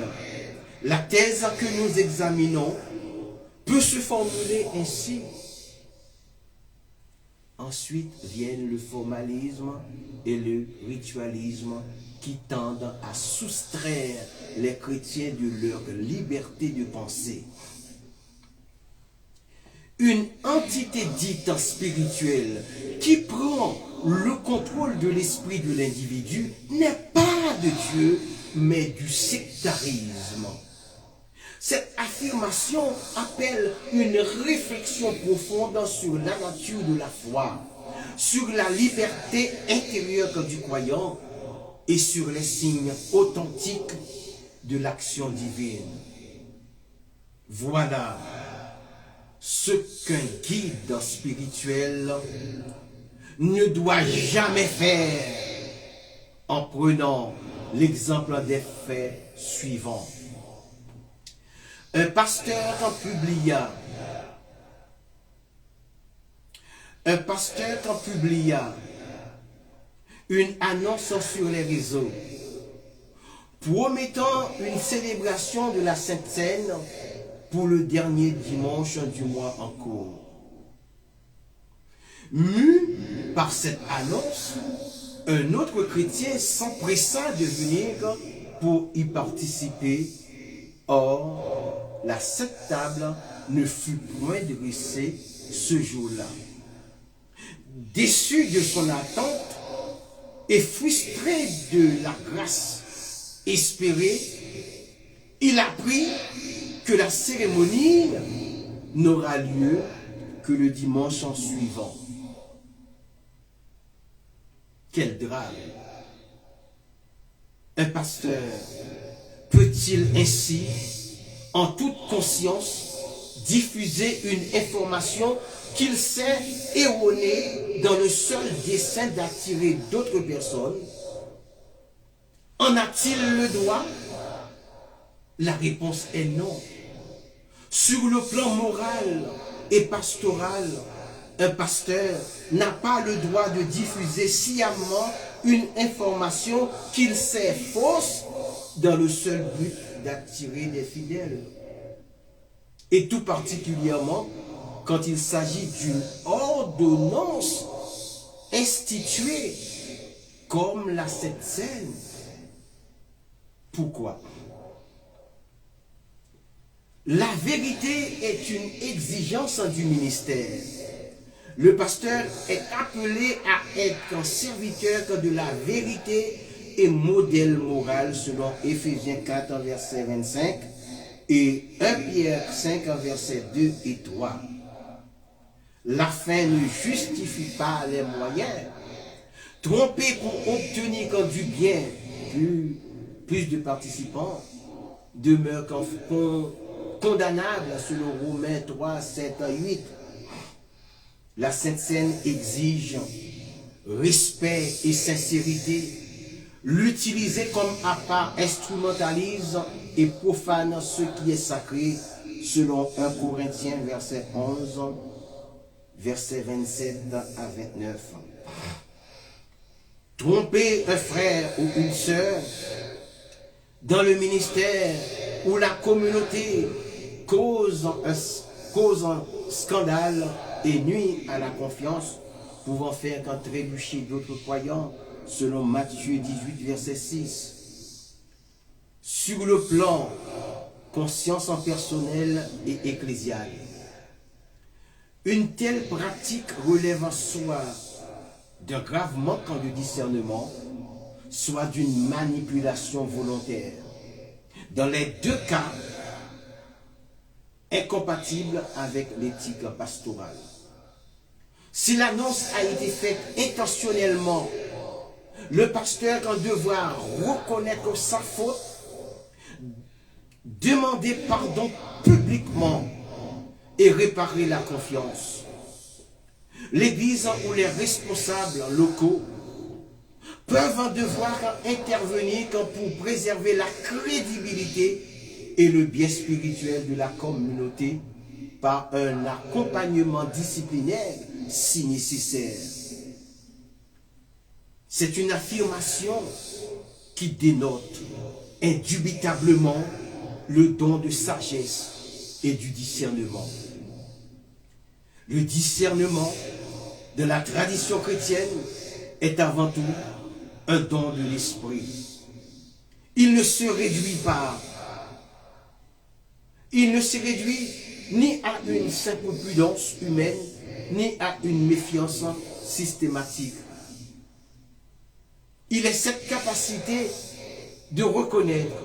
La thèse que nous examinons peut se formuler ainsi. Ensuite viennent le formalisme et le ritualisme qui tendent à soustraire les chrétiens de leur liberté de penser. Une entité dite spirituelle qui prend le contrôle de l'esprit de l'individu n'est pas de Dieu, mais du sectarisme. Cette affirmation appelle une réflexion profonde sur la nature de la foi, sur la liberté intérieure du croyant et sur les signes authentiques de l'action divine. Voilà ce qu'un guide spirituel ne doit jamais faire en prenant l'exemple des faits suivants. Un pasteur publia une annonce sur les réseaux promettant une célébration de la Sainte Seine pour le dernier dimanche du mois en cours. Mu par cette annonce, un autre chrétien s'empressa de venir pour y participer. Or, la Sainte Table ne fut point dressée ce jour-là. Déçu de son attente et frustré de la grâce espérée, il apprit que la cérémonie n'aura lieu que le dimanche suivant. Quel drame! Un pasteur peut-il ainsi, en toute conscience, diffuser une information qu'il sait erronée dans le seul dessein d'attirer d'autres personnes? En a-t-il le droit? La réponse est non. Sur le plan moral et pastoral, un pasteur n'a pas le droit de diffuser sciemment une information qu'il sait fausse dans le seul but d'attirer des fidèles. Et tout particulièrement quand il s'agit d'une ordonnance instituée comme la Sainte Seine. Pourquoi? La vérité est une exigence du ministère. Le pasteur est appelé à être un serviteur de la vérité et modèle moral selon Éphésiens 4, verset 25 et 1 Pierre 5, verset 2 et 3. La fin ne justifie pas les moyens. Tromper pour obtenir du bien, plus de participants, demeure condamnable selon Romains 3, 7 à 8. La Sainte Seine exige respect et sincérité. L'utiliser comme appât instrumentalise et profane ce qui est sacré, selon 1 Corinthiens, verset 11, verset 27 à 29. Tromper un frère ou une sœur dans le ministère où la communauté cause un scandale et nuit à la confiance, pouvant faire qu'en trébucher d'autres croyants, selon Matthieu 18, verset 6. Sur le plan conscience en personnel et ecclésial, une telle pratique relève soit d'un grave manque de discernement, soit d'une manipulation volontaire. Dans les deux cas, incompatible avec l'éthique pastorale. Si l'annonce a été faite intentionnellement, le pasteur devra reconnaître sa faute, demander pardon publiquement et réparer la confiance. L'Église ou les responsables locaux peuvent devoir intervenir pour préserver la crédibilité et le bien spirituel de la communauté par un accompagnement disciplinaire si nécessaire. C'est une affirmation qui dénote indubitablement le don de sagesse et du discernement. Le discernement de la tradition chrétienne est avant tout un don de l'esprit. Il ne se réduit ni à une simple prudence humaine, ni à une méfiance systématique. Il est cette capacité de reconnaître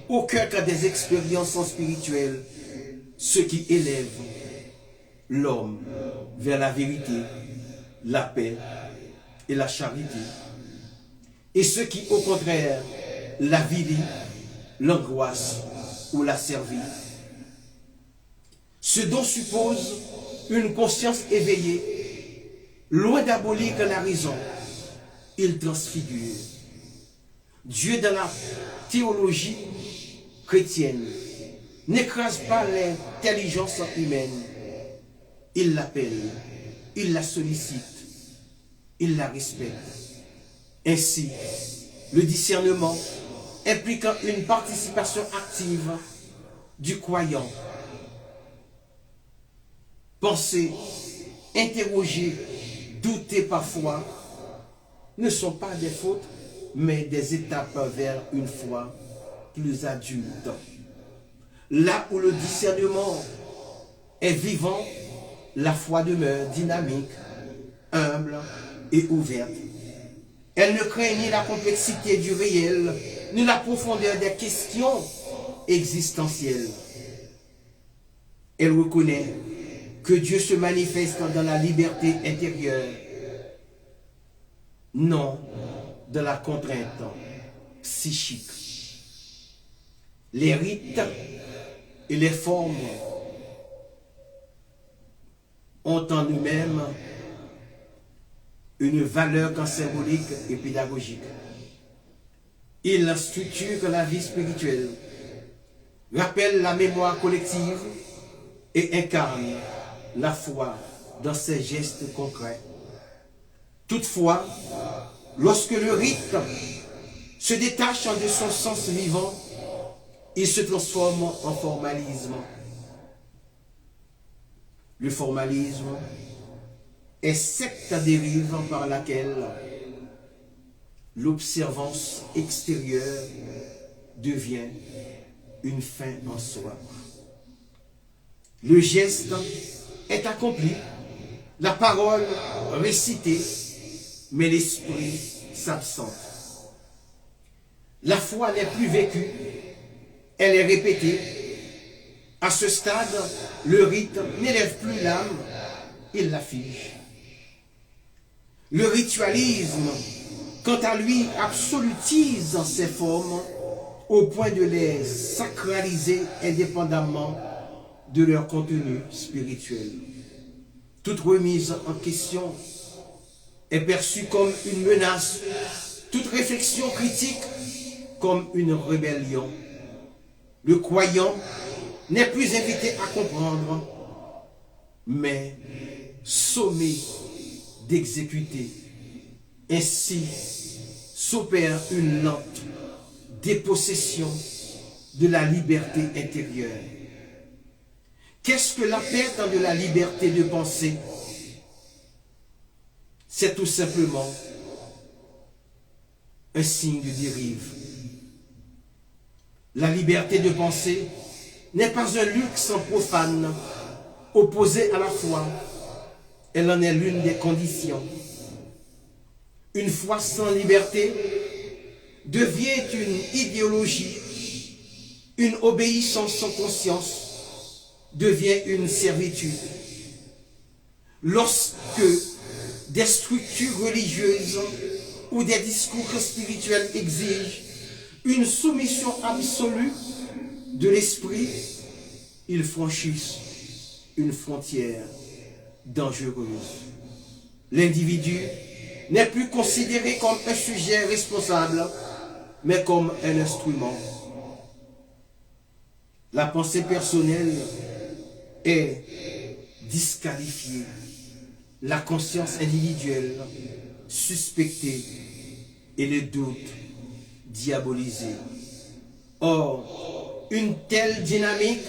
au cœur des expériences spirituelles ce qui élève l'homme vers la vérité, la paix et la charité, et ce qui au contraire l'avilit, l'angoisse ou la servile. Ce don suppose une conscience éveillée, loin d'abolir la raison, il transfigure. Dieu dans la théologie chrétienne n'écrase pas l'intelligence humaine, il l'appelle, il la sollicite, il la respecte. Ainsi, le discernement impliquant une participation active du croyant. Penser, interroger, douter parfois ne sont pas des fautes, mais des étapes vers une foi plus adulte. Là où le discernement est vivant, la foi demeure dynamique, humble et ouverte. Elle ne craint ni la complexité du réel, ni la profondeur des questions existentielles. Elle reconnaît que Dieu se manifeste dans la liberté intérieure, non de la contrainte psychique. Les rites et les formes ont en eux-mêmes une valeur qu'en symbolique et pédagogique. Ils structurent la vie spirituelle, rappellent la mémoire collective et incarnent la foi dans ses gestes concrets. Toutefois, lorsque le rite se détache de son sens vivant, il se transforme en formalisme. Le formalisme est cette dérive par laquelle l'observance extérieure devient une fin en soi. Le geste est accompli, la parole récitée, mais l'esprit s'absente. La foi n'est plus vécue, elle est répétée. À ce stade, le rite n'élève plus l'âme, il la fige. Le ritualisme, quant à lui, absolutise ses formes au point de les sacraliser indépendamment de leur contenu spirituel. Toute remise en question est perçue comme une menace, toute réflexion critique comme une rébellion. Le croyant n'est plus invité à comprendre, mais sommé d'exécuter. Ainsi s'opère une lente dépossession de la liberté intérieure. Qu'est-ce que la perte de la liberté de penser? C'est tout simplement un signe de dérive. La liberté de penser n'est pas un luxe profane opposé à la foi. Elle en est l'une des conditions. Une foi sans liberté devient une idéologie, une obéissance sans conscience devient une servitude. Lorsque des structures religieuses ou des discours spirituels exigent une soumission absolue de l'esprit, ils franchissent une frontière dangereuse. L'individu n'est plus considéré comme un sujet responsable, mais comme un instrument. La pensée personnelle est disqualifiée, la conscience individuelle suspectée et le doute diabolisé. Or, Une telle dynamique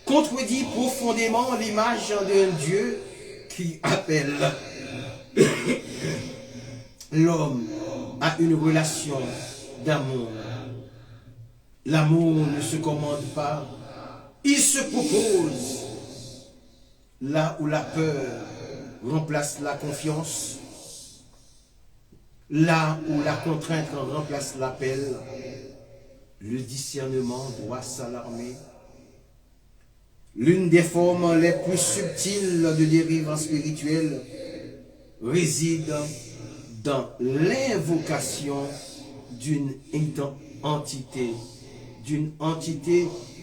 contredit profondément l'image d'un Dieu qui appelle l'homme à une relation d'amour. L'amour ne se commande pas, il se propose. Là où la peur remplace la confiance, là où la contrainte remplace l'appel, le discernement doit s'alarmer. L'une des formes les plus subtiles de dérive spirituelle réside dans l'invocation d'une entité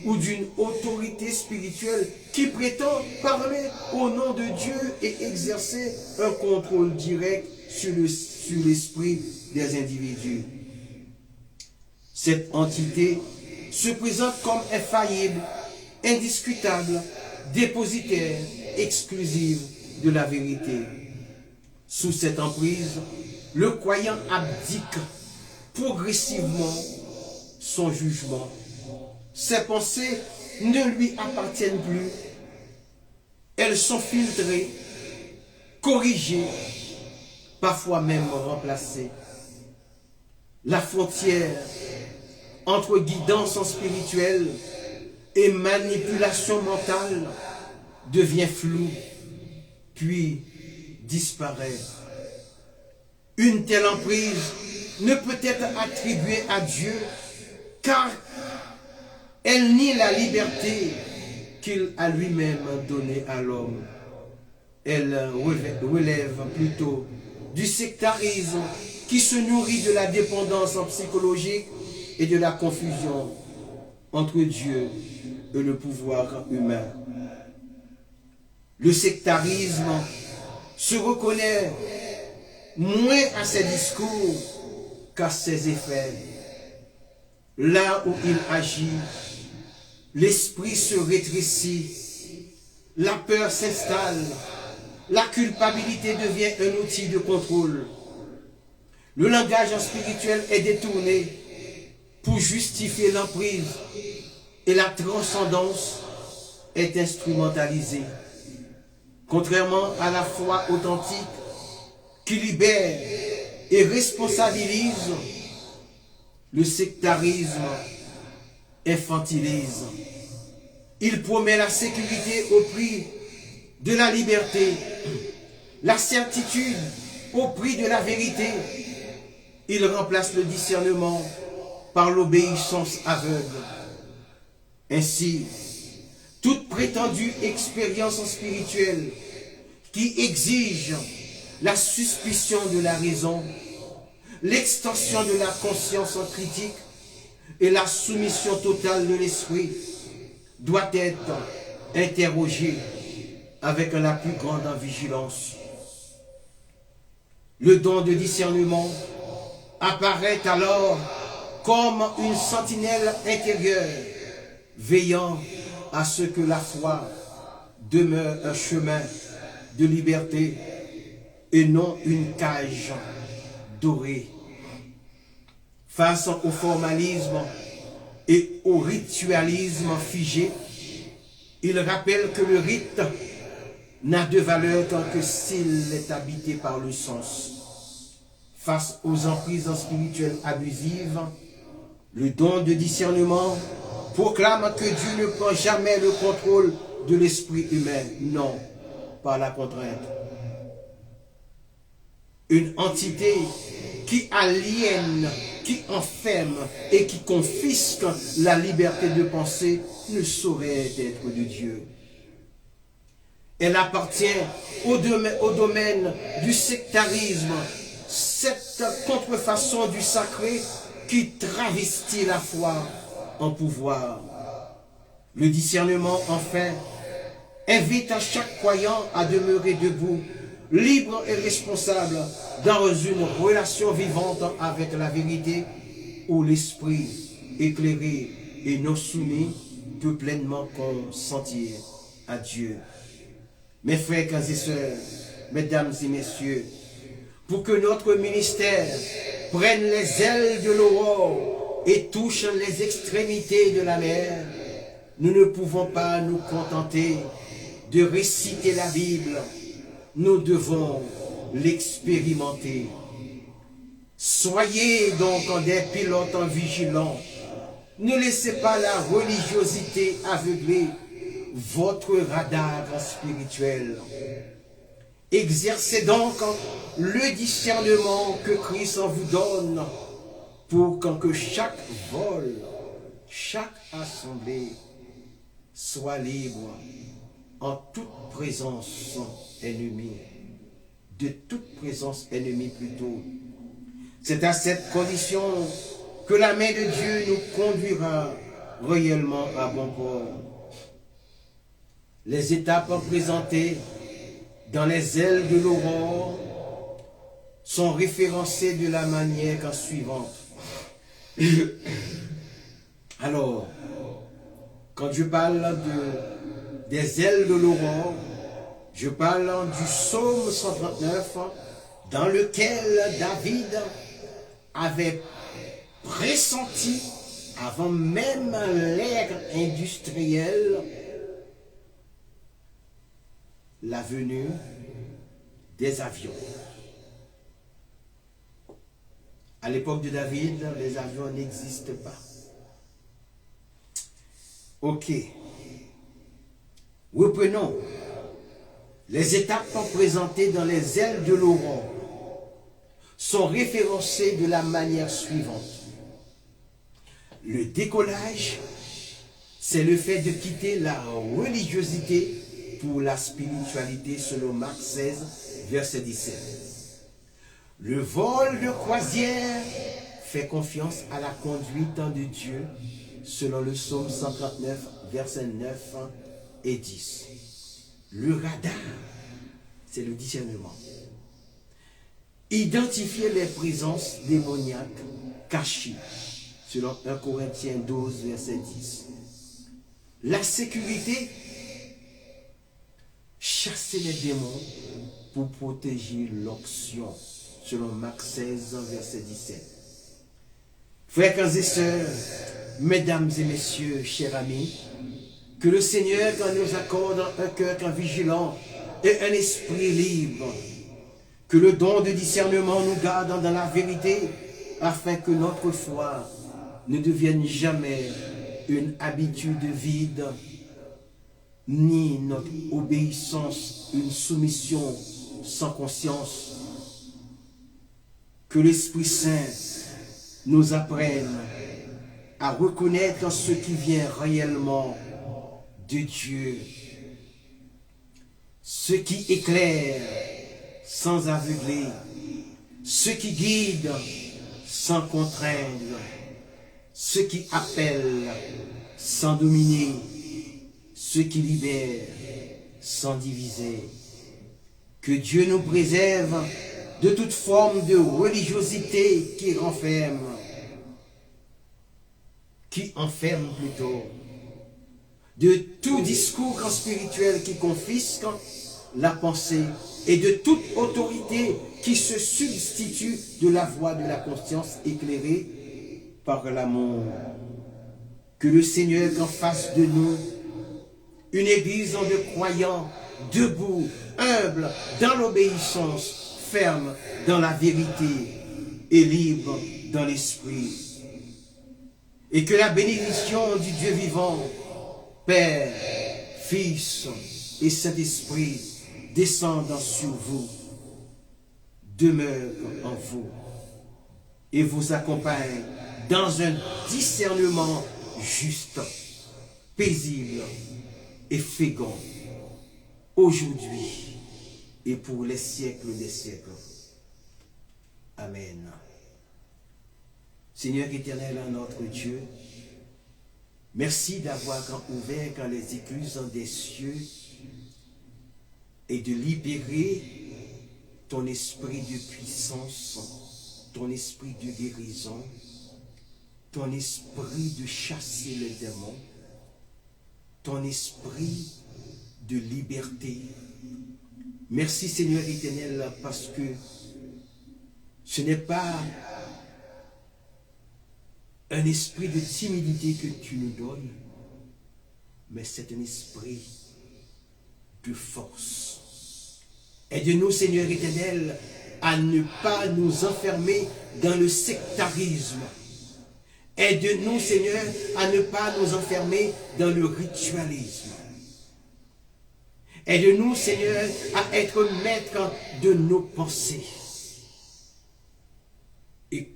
ou d'une autorité spirituelle qui prétend parler au nom de Dieu et exercer un contrôle direct sur l'esprit des individus. Cette entité se présente comme infaillible, indiscutable, dépositaire, exclusive de la vérité. Sous cette emprise, le croyant abdique progressivement son jugement. Ses pensées ne lui appartiennent plus. Elles sont filtrées, corrigées, parfois même remplacées. La frontière entre guidance spirituelle et manipulation mentale devient floue, puis disparaît. Une telle emprise ne peut être attribuée à Dieu car elle nie la liberté qu'il a lui-même donnée à l'homme. Elle relève plutôt du sectarisme qui se nourrit de la dépendance psychologique et de la confusion entre Dieu et le pouvoir humain. Le sectarisme se reconnaît moins à ses discours qu'à ses effets. Là où il agit, l'esprit se rétrécit, la peur s'installe, la culpabilité devient un outil de contrôle. Le langage spirituel est détourné pour justifier l'emprise et la transcendance est instrumentalisée. Contrairement à la foi authentique qui libère et responsabilise, le sectarisme infantilise. Il promet la sécurité au prix de la liberté, la certitude au prix de la vérité. Il remplace le discernement par l'obéissance aveugle. Ainsi, toute prétendue expérience spirituelle qui exige la suspicion de la raison, l'extension de la conscience critique et la soumission totale de l'esprit doit être interrogée avec la plus grande vigilance. Le don de discernement apparaît alors comme une sentinelle intérieure, veillant à ce que la foi demeure un chemin de liberté et non une cage dorée. Face au formalisme et au ritualisme figé, il rappelle que le rite n'a de valeur que s'il est habité par le sens. Face aux emprises spirituelles abusives, le don de discernement proclame que Dieu ne prend jamais le contrôle de l'esprit humain, non, par la contrainte. Une entité qui aliène, qui enferme et qui confisque la liberté de penser ne saurait être de Dieu. Elle appartient au domaine du sectarisme, cette contrefaçon du sacré qui travestit la foi en pouvoir. Le discernement, enfin, invite à chaque croyant à demeurer debout, libre et responsable dans une relation vivante avec la vérité où l'esprit éclairé et non soumis peut pleinement consentir à Dieu. Mes frères et sœurs, mesdames et messieurs, pour que notre ministère prenne les ailes de l'aurore et touche les extrémités de la mer, nous ne pouvons pas nous contenter de réciter la Bible. Nous devons l'expérimenter. Soyez donc des pilotes vigilants. Ne laissez pas la religiosité aveugler votre radar spirituel. Exercez donc le discernement que Christ vous donne pour que chaque vol, chaque assemblée soit libre en toute présence ennemie, de toute présence ennemie plutôt. C'est à cette condition que la main de Dieu nous conduira réellement à bon port. Les étapes présentées dans les ailes de l'aurore sont référencées de la manière suivante. Alors, quand je parle des ailes de l'aurore, je parle du psaume 139 dans lequel David avait pressenti, avant même l'ère industrielle, la venue des avions. À l'époque de David, les avions n'existent pas. Ok. Reprenons. Les étapes présentées dans les ailes de l'aurore sont référencées de la manière suivante. Le décollage, c'est le fait de quitter la religiosité pour la spiritualité selon Marc 16, verset 17. Le vol de croisière fait confiance à la conduite de Dieu selon le psaume 139, verset 9 et 10. Le radar, c'est le discernement. Identifier les présences démoniaques cachées selon 1 Corinthiens 12, verset 10. La sécurité, chasser les démons pour protéger l'onction, selon Marc 16, verset 17. Frères et sœurs, mesdames et messieurs, chers amis, que le Seigneur nous accorde un cœur vigilant et un esprit libre, que le don de discernement nous garde dans la vérité, afin que notre foi ne devienne jamais une habitude vide, ni notre obéissance une soumission sans conscience. Que l'Esprit Saint nous apprenne à reconnaître ce qui vient réellement de Dieu, ce qui éclaire sans aveugler, ce qui guide sans contraindre, ce qui appelle sans dominer, ce qui libère sans diviser. Que Dieu nous préserve de toute forme de religiosité qui enferme plutôt, de tout discours spirituel qui confisque la pensée et de toute autorité qui se substitue de la voix de la conscience éclairée par l'amour. Que le Seigneur en fasse de nous une église de croyants, debout, humble, dans l'obéissance, ferme dans la vérité et libre dans l'esprit. Et que la bénédiction du Dieu vivant, Père, Fils et Saint-Esprit descendent sur vous, demeure en vous et vous accompagne dans un discernement juste, paisible et fécond, aujourd'hui et pour les siècles des siècles. Amen. Seigneur éternel, notre Dieu, merci d'avoir ouvert les écluses des cieux et de libérer ton esprit de puissance, ton esprit de guérison, ton esprit de chasser les démons, ton esprit de liberté. Merci Seigneur éternel, parce que ce n'est pas un esprit de timidité que tu nous donnes, mais c'est un esprit de force. Aide-nous, Seigneur éternel, à ne pas nous enfermer dans le sectarisme. Aide-nous, Seigneur, à ne pas nous enfermer dans le ritualisme. Aide-nous, Seigneur, à être maître de nos pensées. Et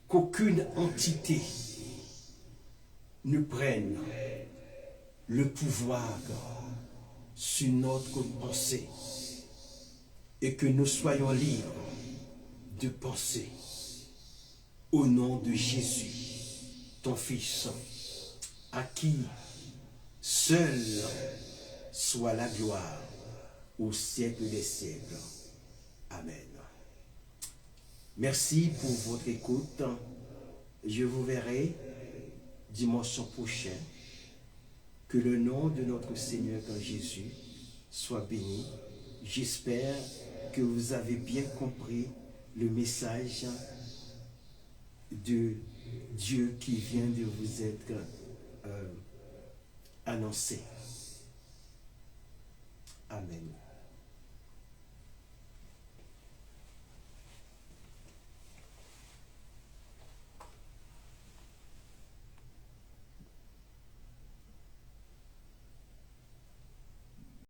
qu'aucune entité ne prenne le pouvoir sur notre pensée et que nous soyons libres de penser au nom de Jésus, ton Fils, à qui seul soit la gloire au siècle des siècles. Amen. Merci pour votre écoute. Je vous verrai dimanche prochain. Que le nom de notre Seigneur Jésus soit béni. J'espère que vous avez bien compris le message de Dieu qui vient de vous être annoncé. Amen.